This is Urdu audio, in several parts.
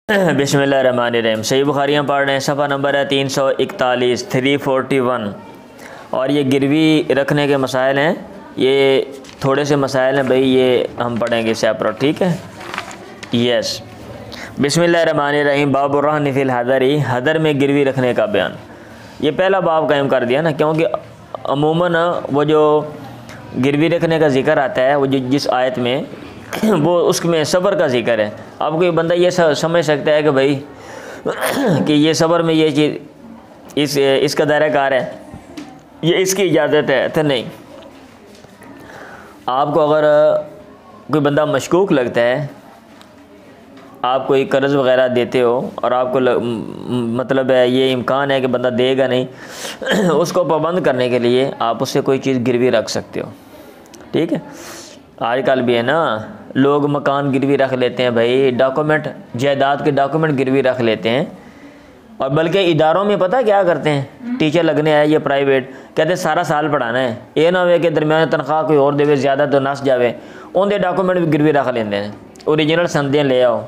بسم اللہ الرحمن الرحیم۔ صحیح بخاریاں پڑھ رہے ہیں، صفحہ نمبر ہے 341 341، اور یہ گروی رکھنے کے مسائل ہیں، یہ تھوڑے سے مسائل ہیں بھائی، یہ ہم پڑھیں گے سیپریٹ، ٹھیک ہے؟ یس، بسم اللہ الرحمن الرحیم۔ باب الرہن فی الحضر، حضر میں گروی رکھنے کا بیان۔ یہ پہلا باب قائم کر دیا نا، کیونکہ عموماً وہ جو گروی رکھنے کا ذکر آتا ہے، وہ جس آیت میں وہ اس میں صبر کا ذکر ہے۔ اب کوئی بندہ یہ سمجھ سکتا ہے کہ بھائی کہ یہ صبر میں یہ چیز اس کا دائرہ کار ہے، یہ اس کی اجازت ہے، تو نہیں۔ آپ کو اگر کوئی بندہ مشکوک لگتا ہے، آپ کوئی قرض وغیرہ دیتے ہو اور آپ کو مطلب ہے یہ امکان ہے کہ بندہ دے گا نہیں، اس کو پابند کرنے کے لیے آپ اس سے کوئی چیز گروی رکھ سکتے ہو، ٹھیک ہے؟ آج کل بھی ہے نا، لوگ مکان گروی رکھ لیتے ہیں بھائی، ڈاکومنٹ، جائیداد کے ڈاکومنٹ گروی رکھ لیتے ہیں، اور بلکہ اداروں میں پتہ کیا کرتے ہیں، ٹیچر لگنے آئے یہ پرائیویٹ، کہتے ہیں سارا سال پڑھانا ہے، یہ نہ ہوئے کہ درمیان تنخواہ کوئی اور دے زیادہ تو نس جاوے، ان دے ڈاکومنٹ بھی گروی رکھ لیتے ہیں، اوریجنل سندیں لے آؤ۔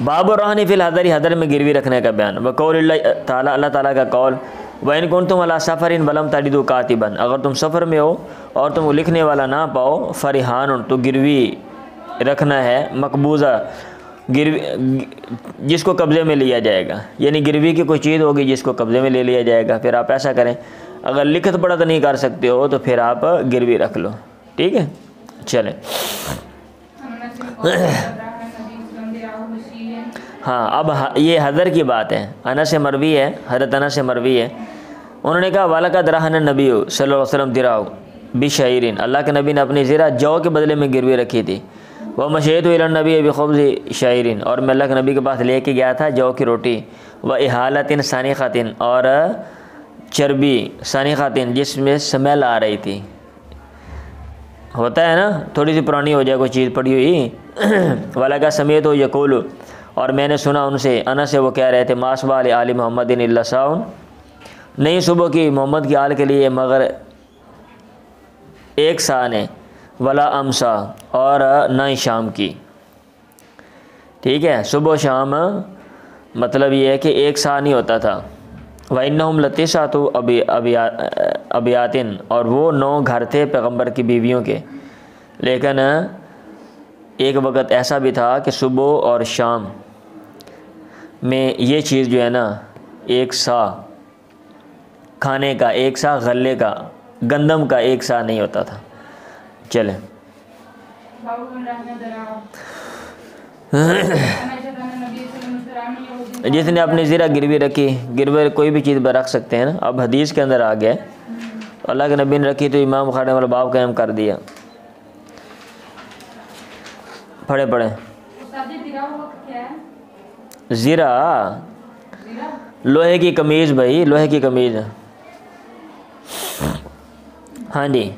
باب الرہن فی الحضر، حضر میں گروی رکھنے کا بیان۔ وقول اللہ تعالیٰ، اللہ تعالیٰ کا قول، وَإِن كُنتُمْ عَلَىٰ سَفَرٍ وَلَمْ تَجِدُوا كَاتِبًا، اگر تم سفر میں ہو اور تم وہ لکھنے والا نہ پاؤ، فَرِحَانٌ، تو گروی رکھنا ہے، مقبوضہ، گروی جس کو قبضے میں لیا جائے گا، یعنی گروی کی کوئی چیز ہوگی جس کو قبضے میں لے لیا جائے گا، پھر آپ ایسا کریں، اگر لکھت پڑھت نہیں کر سکتے ہو تو پھر آپ گروی رکھ لو، ٹھیک ہے؟ چلیں، ہاں اب یہ حضر کی بات ہے، انس سے مروی ہے، حضرت انس سے مروی ہے، انہوں نے کہا وَلَقَدْ رَهَنَ النَّبِيُّ صلی اللہ علیہ وسلم دِرْعَهُ بِشَعِيرٍ، اللہ کے نبی نے اپنی زرہ جو کے بدلے میں گروی رکھی تھی، وَمَشَيْتُ إِلَى النَّبِيِّ بِخُبْزِ شَعِيرٍ، اور میں اللہ کے نبی کے پاس لے کے گیا تھا جو کی روٹی، وَإِحَالَةٍ سَانِخَةٍ، اور چربی سانخۃ جس میں سمیل آ رہی تھی، ہوتا ہے نا تھوڑی سی پرانی ہو جائے کوئی چیز پڑی ہوئی، وَلَقَدْ سَمِعْتُهُ يَقُولُ، اور میں نے سنا ان سے، انس سے وہ کہہ رہے تھے، مَا أَصْبَحَ لِآلِ مُحَمَّدٍ إِلَّا سَاعٌ، نہیں صبح کی محمد کی آل کے لیے مگر ایک سا نے، ولا امسا، اور نہ ہی شام کی، ٹھیک ہے؟ صبح و شام مطلب یہ ہے کہ ایک سا نہیں ہوتا تھا۔ وَإِنَّهُمْ لَتِسْعَةُ أَبْيَاتٍ، اور وہ 9 گھر تھے پیغمبر کی بیویوں کے، لیکن ایک وقت ایسا بھی تھا کہ صبح اور شام میں یہ چیز جو ہے نا، ایک سا کھانے کا، ایک سا غلے کا، گندم کا ایک سا نہیں ہوتا تھا۔ چلیں، جس نے اپنی زرہ گروی رکھی، گروی کوئی بھی چیز رکھ سکتے ہیں نا، اب حدیث کے اندر آ گیا، اللہ کے نبی نے رکھی تو امام بخاری والا باب قائم کر دیا۔ پڑھیں زرہ لوہے کی قمیض بھائی، لوہے کی قمیض، ہاں جی،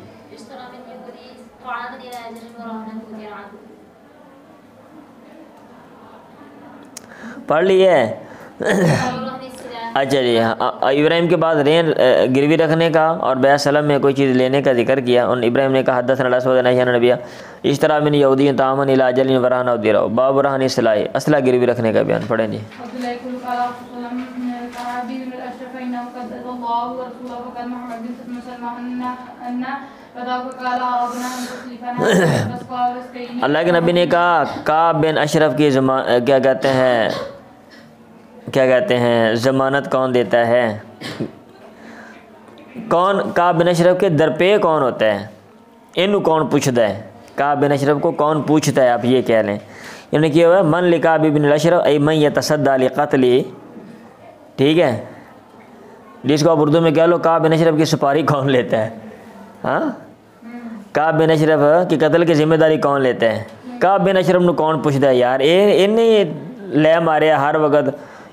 پڑھ لیے؟ اچھا جی، ابراہیم کے بعد رین گروی رکھنے کا اور بیع سلم میں کوئی چیز لینے کا ذکر کیا، ان ابراہیم نے کہا حدثنا الاسود عن عائشہ نبیہ اس طرح من یہودی طعاما الی اجل ورہنہ دیرہ، باب رہن اصلاح، اسلحہ گروی رکھنے کا بیان۔ پڑھیں جی۔ اللہ کے نبی نے کہا کعب بن اشرف کی کیا کہتے ہیں ضمانت کون دیتا ہے؟ کون کعب بن اشرف کے درپے کون ہوتا ہے؟ انہوں کون پوچھتا ہے؟ کعب بن اشرف کو کون پوچھتا ہے؟ آپ یہ کہہ لیں، انہوں نے کیا ہوا من لکعب بن اشرف ای من یتصدی لقتلی، ٹھیک ہے؟ جس کو آپ اردو میں کہہ لو کعب بن اشرف کی سپاری کون لیتا ہے؟ ہاں، کعب بن اشرف کی قتل کی ذمہ داری کون لیتا ہے؟ کعب بن اشرف نو کون پوچھتا ہے یار، انہیں لے مارے ہر وقت،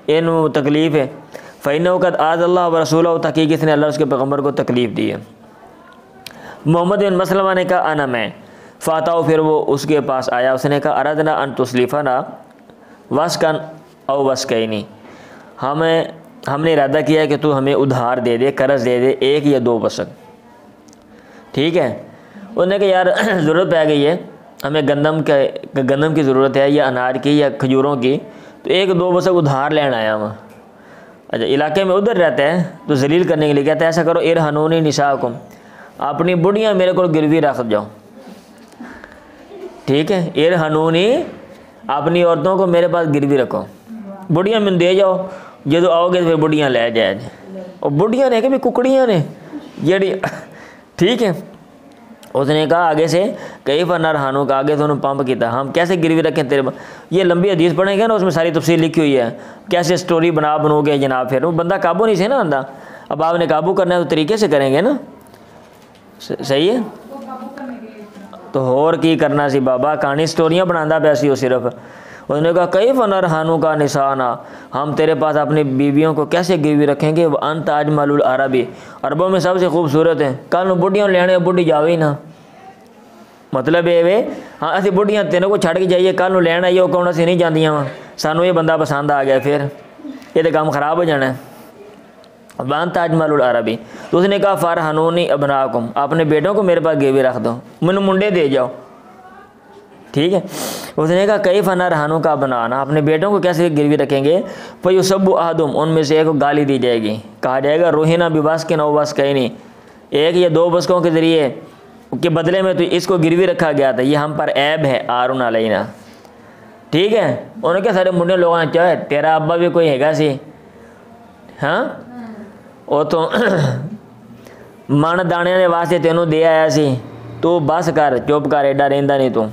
انہوں تکلیف ہے، فَإِنَّهُ قَدْ آذَى اللَّهُ وَرَسُولَهُ، تحقیق اس نے اللہ اس کے پیغمبر کو تکلیف دی ہے۔ محمد بن مسلمہ نے کہا انا میں، فاتاؤ، پھر وہ اس کے پاس آیا، اس نے کہا اردنا ان تسلیفنا وسکن او وسکینی، ہم نے ارادہ کیا کہ تو ہمیں ادھار دے دے، قرض دے دے 1 یا 2 وسق، ٹھیک ہے؟ انہوں نے کہا یار ضرورت پہ گئی ہے، ہمیں گندم کی ضرورت ہے یا انار کی یا کھجوروں کی، تو 1-2 بسک ادھار لینا آیا ہوں. اچھا علاقے میں ادھر رہتا ہے تو ذلیل کرنے کے لیے کہتا ہے ایسا کرو ارہنونی نساءکم، اپنی بڑھیاں میرے کو گروی رکھ جاؤ. ٹھیک ہے، ارہنونی، اپنی عورتوں کو میرے پاس گروی رکھو، بڑھیاں میں دے جاؤ، جدو آؤ گے تو پھر بڑھیاں لے جائے. اور بڑھیاں نے کہ بھی ککڑیاں نے جڑی. ٹھیک ہے، اس نے کہا آگے سے کیف نرہنو کا، آگے سے انہوں نے پمپ کیتا، ہم کیسے گروی رکھیں تیرے پاس. یہ لمبی حدیث پڑھیں گے نا، اس میں ساری تفصیل لکھی ہوئی ہے کیسے سٹوری بنو گے جناب. پھر وہ بندہ قابو نہیں سے نا آندہ، اب آپ نے قابو کرنا ہے تو طریقے سے کریں گے نا. صحیح ہے. تو اور کی کرنا سی بابا، کہانی سٹوریاں بنانا پیا سی وہ صرف. اس نے کہا کیف نرہنو کا نسانا، ہم تیرے پاس اپنی بیویوں کو کیسے گروی رکھیں گے. وانت اجمل العربی، عربوں میں سب سے خوبصورت ہے. کل بڑھیاں لینے بڑھی جاوی نا، مطلب یہ وے ہاں اسی بڑھیاں تینوں کو چھڑ کے جائیے، کل نو لین آئیے وہ کون اسی نہیں جاندیاں وا، سانوں یہ بندہ پسند آ گیا، پھر یہ تو کام خراب ہو جانا ہے. وانت اجمل العربی، تو اس نے کہا فرہنونی ابناکم، اپنے بیٹوں کو میرے پاس گروی رکھ دو، منو منڈے دے جاؤ. ٹھیک ہے. اس نے کہا کیف نرہنو کا بنانا، اپنے بیٹوں کو کیسے گروی رکھیں گے. فیصب احدہم، ان میں سے ایک کو گالی دی جائے گی، کہا جائے گا روہینہ ببسکن او بسکین، 1 یا 2 بسکوں کے ذریعے کے بدلے میں تو اس کو گروی رکھا گیا تھا، یہ ہم پر عیب ہے. آرون علینا. ٹھیک ہے. انہوں نے کہا سارے منڈے لوگوں نے چاہے تیرا ابا بھی کوئی ہے گا سی، ہاں وہ تو من دانے نے واسطے تینوں دے آیا سی، تو بس کر چپ کر، ایڈا رہندا نہیں تو.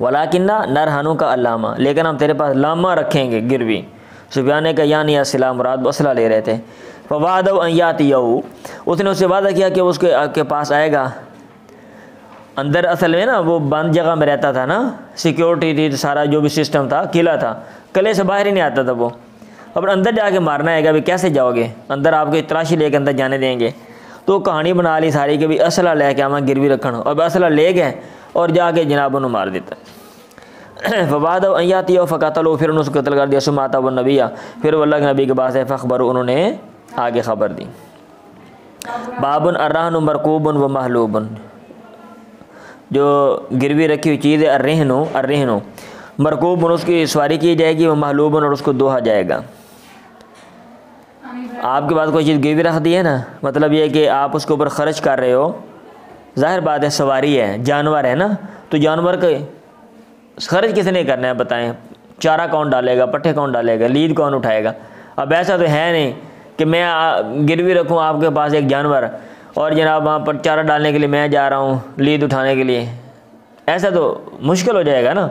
ولیکن نرہنو کا علامہ، لیکن ہم تیرے پاس لامہ رکھیں گے گروی. سفیان نے کہا یعنی السلام، مراد اسلحہ لے رہے تھے. فوعدہ ان یاتیہ، اس نے اس سے وعدہ کیا کہ وہ اس کے پاس آئے گا. اندر اصل میں نا وہ بند جگہ میں رہتا تھا نا، سیکیورٹی تھی، سارا جو بھی سسٹم تھا، قلعہ تھا، قلعے سے باہر ہی نہیں آتا تھا وہ. اب اندر جا کے مارنا ہے گا، بھی کیسے جاؤ گے اندر، آپ کو تراشی لے کے اندر جانے دیں گے. تو کہانی بنا لی ساری کہ بھی اسلحہ لے کے آواں گروی رکھنا. اب اسلحہ لے گئے اور جا کے جناب انہوں مار دیتا. فوعدہ ان یاتیہ فقتلوا، پھر انہوں نے قتل کر دیا. ثم اتوا النبی، پھر وہ اللہ کے نبی کے پاس ہے. فخبروا، انہوں نے آگے خبر دی. باب الرہن مرکوب و محلوب، جو گروی رکھی ہوئی چیز ہے الرہن مرکوب، اس کی سواری کی جائے گی، وہ محلوب اور اس کو دوہا جائے گا. آپ کے پاس کوئی چیز گروی رکھ دی ہے نا، مطلب یہ کہ آپ اس کے اوپر خرچ کر رہے ہو، ظاہر بات ہے سواری ہے، جانور ہے نا، تو جانور کے خرچ کس نے کرنا ہے بتائیں. چارہ کون ڈالے گا، پٹھے کون ڈالے گا، لید کون اٹھائے گا. اب ایسا تو ہے نہیں کہ میں گروی رکھوں آپ کے پاس ایک جانور اور جناب وہاں پر چارہ ڈالنے کے لیے میں جا رہا ہوں لید اٹھانے کے لیے، ایسا تو مشکل ہو جائے گا نا.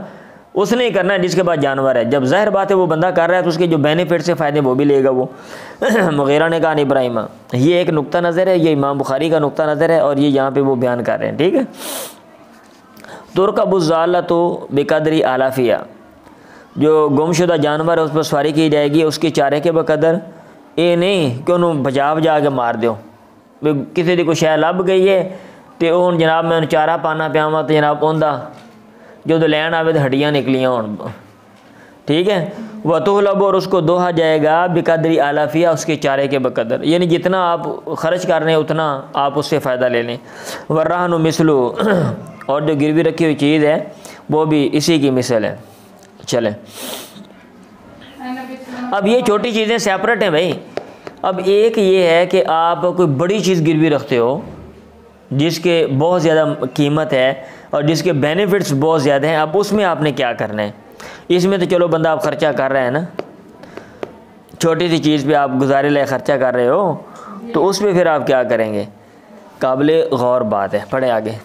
اس نے ہی کرنا ہے جس کے پاس جانور ہے. جب ظاہر بات ہے وہ بندہ کر رہا ہے تو اس کے جو بینیفٹ سے فائدے وہ بھی لے گا وہ. مغیرہ نے کہا ابراہیم، یہ ایک نقطہ نظر ہے، یہ امام بخاری کا نقطہ نظر ہے، اور یہ یہاں پہ وہ بیان کر رہے ہیں. ٹھیک ہے. ترکب الضالۃ بقدر آلافیہ، جو گم شدہ جانور ہے اس پر سواری کی جائے گی اس کے چارے کے بقدر. یہ نہیں کہ انہوں بجا کے مار دیو، کسی دی کوئی شے لب گئی ہے تو ہوں جناب میں چارہ پانا پیا تو جناب اوندا جو لین آوے تو ہڈیاں نکلیاں ہوں. ٹھیک ہے. وَتُحْلَبُ، اور اس کو دوہا جائے گا بقدر آلافیہ، اس کے چارے کے بقدر، یعنی جتنا آپ خرچ کر رہے ہیں اتنا آپ اس سے فائدہ لے لیں. وَالرَّهْنُ مِثْلُ، اور جو گروی رکھی ہوئی چیز ہے وہ بھی اسی کی مثل ہے. چلیں اب یہ چھوٹی چیزیں سیپریٹ ہیں بھائی. اب ایک یہ ہے کہ آپ کوئی بڑی چیز گروی رکھتے ہو جس کے بہت زیادہ قیمت ہے اور جس کے بینیفٹس بہت زیادہ ہیں. اب اس میں آپ نے کیا کرنا ہے. اس میں تو چلو بندہ آپ خرچہ کر رہا ہے نا، چھوٹی سی چیز پہ آپ گزارے لے خرچہ کر رہے ہو، تو اس پہ پھر آپ کیا کریں گے. قابل غور بات ہے. پڑھے آگے.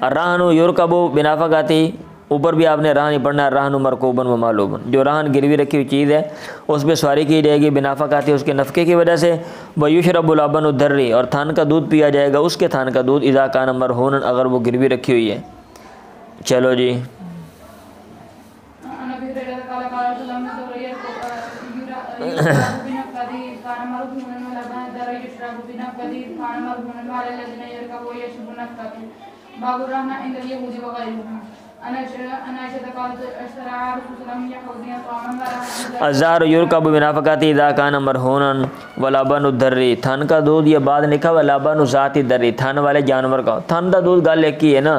الرہن یرکب بنفقتی، اوپر بھی آپ نے رہن ہی پڑھنا ہے. الرہن مرکوبن و معلوبن، جو رہن گروی رکھی ہوئی چیز ہے اس پہ سواری کی جائے گی بنفقتی، اس کے نفقے کی وجہ سے. ویشرب اللبن الدری، اور تھن کا دودھ پیا جائے گا، اس کے تھن کا دودھ. اذا کان مرہونا، اگر وہ گروی رکھی ہوئی ہے. چلو جی. الزہر یرکب بنافقاتی اذا کان مرہونا ولبن الدری، تھن کا دودھ، یہ بعد لکھا ہوا لبن ذات الدری، تھن والے جانور کا، تھن کا دودھ گل ایک ہی ہے نا،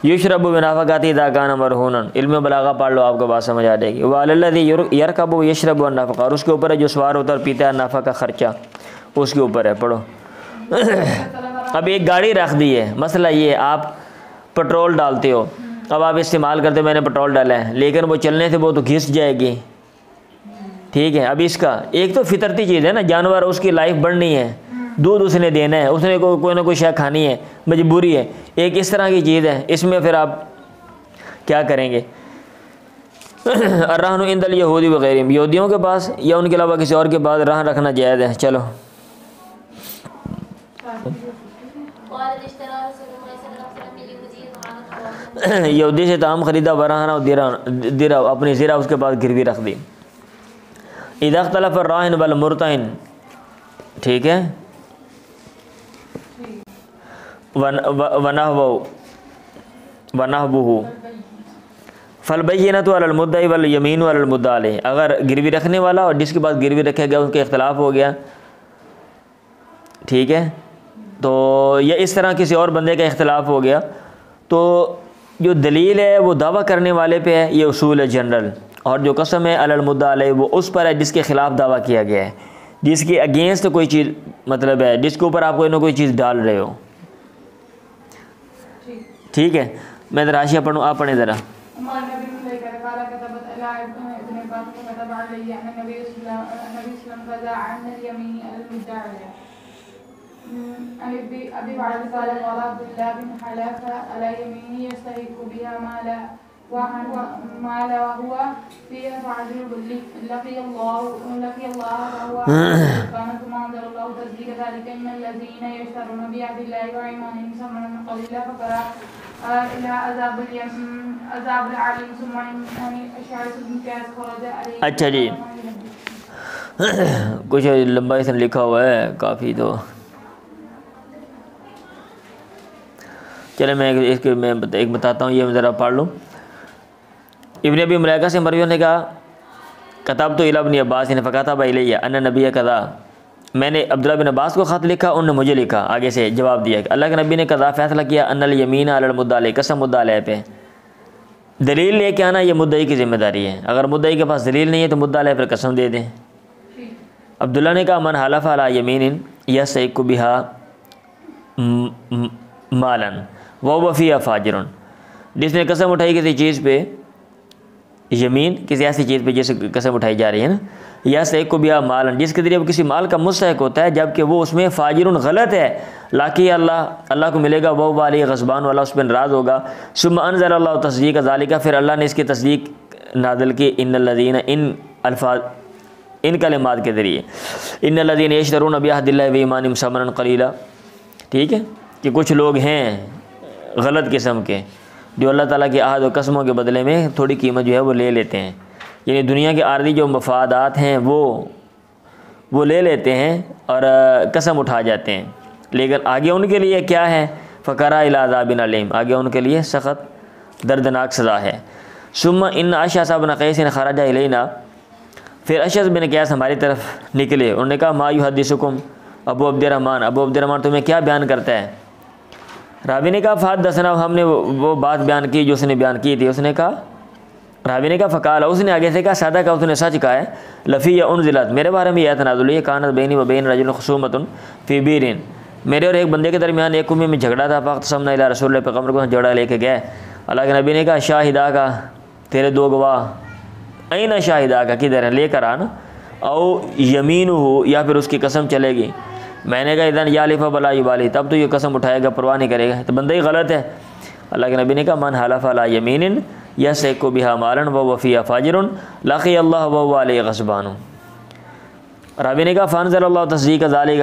یشرب بنافقاتی اذا کان مرہونا، علم بلاغہ پڑھ لو آپ کو بات سمجھ آ جائے گی۔ والذی یرکب یشرب النفقہ، اور اس کے اوپر ہے جو سوار ہوتا ہے اور پیتا ہے نفع کا خرچہ، اس کے اوپر ہے، پڑھو۔ اب ایک گاڑی رکھ دی ہے، مسئلہ یہ ہے آپ پٹرول ڈالتے ہو، اب آپ استعمال کرتے، میں نے پٹرول ڈالا ہے لیکن وہ چلنے سے وہ تو گھس جائے گی، ٹھیک ہے۔ اب اس کا ایک تو فطرتی چیز ہے نا، جانور اس کی لائف بڑھنی ہے، دودھ اس نے دینا ہے، اس نے کوئی نہ کوئی شے کھانی ہے، مجبوری ہے، ایک اس طرح کی چیز ہے، اس میں پھر آپ کیا کریں گے؟ الرہن عند الیہود وغیرہ، یہودیوں کے پاس یا ان کے علاوہ کسی اور کے پاس رہن رکھنا جائز ہے۔ چلو یہودی سے تام خریدا، ورہنا درا، اپنی زرہ اس کے پاس گروی رکھ دی۔ اذا اختلف الراہن والمرتہن، ٹھیک ہے، ونحوہ فالبینۃ علی المدعی والیمین علی المدعی علیہ، اگر گروی رکھنے والا اور جس کے پاس گروی رکھا گیا ان کے اختلاف ہو گیا، ٹھیک ہے، تو یا اس طرح کسی اور بندے کا اختلاف ہو گیا، تو جو دلیل ہے وہ دعویٰ کرنے والے پہ ہے، یہ اصول ہے جنرل، اور جو قسم ہے علی المدعی علیہ وہ اس پر ہے جس کے خلاف دعویٰ کیا گیا ہے، جس کے اگینسٹ کوئی چیز مطلب ہے، جس کے اوپر آپ کوئی نہ کوئی چیز ڈال رہے ہو، ٹھیک ہے۔ میں ذرا حاشیہ پڑھوں، آپ پڑھیں ذرا۔ عن ابي بعد قال قال عبد الله بن حلاف على يمينه يستحق بها مالا وهو فيها فعدل لقي الله وهو سبحانه ثم انزل الله تصديق ذلك ان الذين يشترون بعهد الله وايمانهم ثمنا قليلا فقرا الى عذاب العليم ثم ان اشعث بن قيس خرج عليه۔ اچھا جی، کچھ لمبا اس نے لکھا ہوا ہے کافی، تو چلے میں ایک بتاتا ہوں، یہ میں ذرا پڑھ لوں۔ ابن ابی ملیکہ سے مروی نے کہا کتبت الی ابن عباس فکتب الی ان نبی کذا، میں نے عبداللہ بن عباس کو خط لکھا، انہوں نے مجھے لکھا، آگے سے جواب دیا کہ اللہ کے نبی نے قضا فیصلہ کیا ان الیمین علی المدعی علیہ، قسم مدعی علیہ پہ دلیل لے کے آنا یہ مدعی کی ذمہ داری ہے، اگر مدعی کے پاس دلیل نہیں ہے تو مدعی علیہ پر قسم دے دیں۔ عبداللہ نے کہا من حلف علی یمین یستحق بها مالا وهو فیہا فاجر، جس نے قسم اٹھائی کسی چیز پہ، یمین کسی ایسی چیز پہ جیسے قسم اٹھائی جا رہی ہے نا، یستحق بها مالا، جس کے ذریعے وہ کسی مال کا مستحق ہوتا ہے جبکہ وہ اس میں فاجر غلط ہے، لاقی اللہ کو ملے گا، وہ علیہ غضبان، اللہ اس پہ ناراض ہوگا۔ ثم انزل اللہ تصدیق ذالک، پھر اللہ نے اس کی تصدیق نازل کی، ان الذین، ان الفاظ ان کلمات کے ذریعے، ان الذین یشترون بعہد اللہ وایمانہم ثمنا قلیلا، ٹھیک ہے، کہ کچھ لوگ ہیں غلط قسم کے جو اللہ تعالیٰ کے عہد و قسموں کے بدلے میں تھوڑی قیمت جو ہے وہ لے لیتے ہیں، یعنی دنیا کے عارضی جو مفادات ہیں وہ لے لیتے ہیں اور قسم اٹھا جاتے ہیں، لیکن آگے ان کے لیے کیا ہے؟ فقرا الی عذاب علیم، آگے ان کے لیے سخت دردناک سزا ہے۔ ثم ان اشعث بن قیس خرج الینا، پھر اشعث بن قیس ہماری طرف نکلے، انہوں نے کہا ما یحدثکم ابو عبد الرحمن تمہیں کیا بیان کرتا ہے؟ راوی نے کہا فحدثنا، ہم نے وہ بات بیان کی جو اس نے بیان کی تھی، اس نے کہا، راوی نے کہا فقال، اس نے آگے سے کہا سادہ کہا، اس نے سچ کہا ہے، لفی انزلت، میرے بارے میں یہ آیت نازل ہوئی، کانت بینی و بین رجل خصومۃ فی بیر، میرے اور ایک بندے کے درمیان ایک کنویں میں جھگڑا تھا، فاختصمنا الی رسول اللہ، پیغمبر کو جھگڑا لے کے گئے، اللہ کے نبی نے کہا شاہدہ کا، تیرے دو گواہ، این شاہدہ کا، کدھر ہے، لے کر آنا، او یمین ہو، یا پھر اس کی قسم چلے گی، میں نے کہا اذن یالف بلا یبالی، تب تو یہ قسم اٹھائے گا، پرواہ نہیں کرے گا، تو بندہ ہی غلط ہے۔ اللہ کے نبی نے کہا من حلف علی یمین یستحق بها مالا وهو فیہا فاجر لقی اللہ وهو علیہ غضبان، راوی نے کہا فانزل اللہ تصدیق ذالک،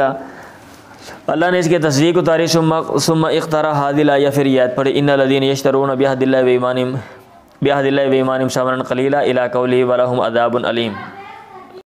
اللہ نے اس کی تصدیق اتاری، ثم اختارا هذه الآیہ، پھر یہ آیت پڑھی ان الذین یشترون بعہد اللہ وایمانہم ثمنا قلیلا الی قوله ولہم عذاب علیم۔